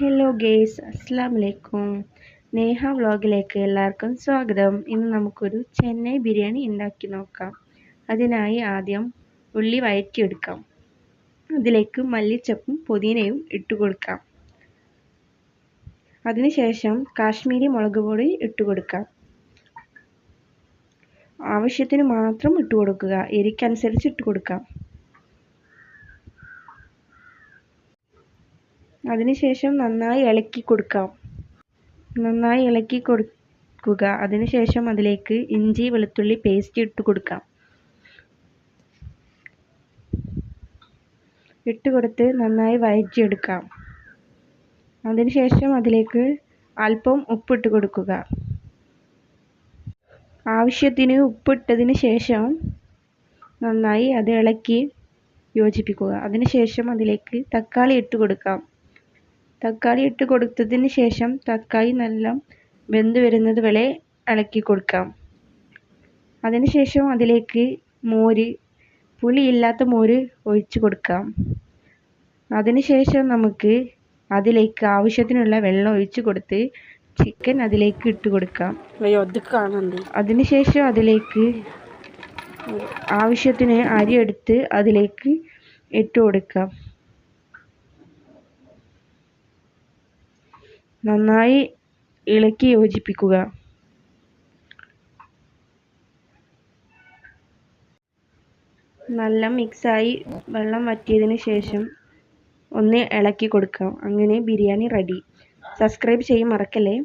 Hello guys, അസ്സലാമു അലൈക്കും. നേഹ വ്ളോഗിലേക്ക് എല്ലാവർക്കും സ്വാഗതം. ഇന്ന് നമുക്കൊരു ചെന്നൈ ബിരിയാണി ഉണ്ടാക്കി നോക്കാം. അതിനായി ആദ്യം ഉള്ളി വഴറ്റിയെടുക്കാം. അതിലേക്ക് മല്ലിച്ചപ്പും പുതിനയും ഇട്ട് കൊടുക്കാം. അതിനുശേഷം കാശ്മീരി മുളക് പൊടി ഇട്ട് കൊടുക്കാം. ആവശ്യത്തിന് മാത്രം ഇട്ട് കൊടുക്കുക, എരിക്കനുസരിച്ച് ഇട്ട് കൊടുക്കാം. അതിനുശേഷം നന്നായി ഇളക്കി കൊടുക്കുക. അതിനുശേഷം അതിലേക്ക് ഇഞ്ചി വെളുത്തുള്ളി പേസ്റ്റ് ഇട്ട് കൊടുക്കാം. ഇട്ടുകൊടുത്ത് നന്നായി വഴറ്റിയെടുക്കാം. അതിനുശേഷം അതിലേക്ക് അല്പം ഉപ്പിട്ട് കൊടുക്കുക. ആവശ്യത്തിന് ഉപ്പിട്ടതിന് ശേഷം നന്നായി അത് ഇളക്കി യോജിപ്പിക്കുക. അതിനുശേഷം അതിലേക്ക് തക്കാളി ഇട്ട് കൊടുക്കാം. തക്കാളി ഇട്ട് കൊടുത്തതിന് ശേഷം തക്കാളി നല്ല വെന്ത് വരുന്നത് വരെ ഇളക്കി കൊടുക്കാം. അതിനുശേഷം അതിലേക്ക് പുളിയില്ലാത്ത മോര് ഒഴിച്ച് കൊടുക്കാം. അതിനുശേഷം നമുക്ക് അതിലേക്ക് ആവശ്യത്തിനുള്ള വെള്ളം ഒഴിച്ച് കൊടുത്ത് ചിക്കൻ അതിലേക്ക് ഇട്ട് കൊടുക്കാം. അതിനുശേഷം അതിലേക്ക് ആവശ്യത്തിന് അരി എടുത്ത് അതിലേക്ക് ഇട്ട് കൊടുക്കാം. നന്നായി ഇളക്കി യോജിപ്പിക്കുക. നല്ല മിക്സായി വെള്ളം വറ്റിയതിന് ശേഷം ഒന്ന് ഇളക്കി കൊടുക്കാം. അങ്ങനെ ബിരിയാണി റെഡി. സബ്സ്ക്രൈബ് ചെയ്യാൻ മറക്കല്ലേ.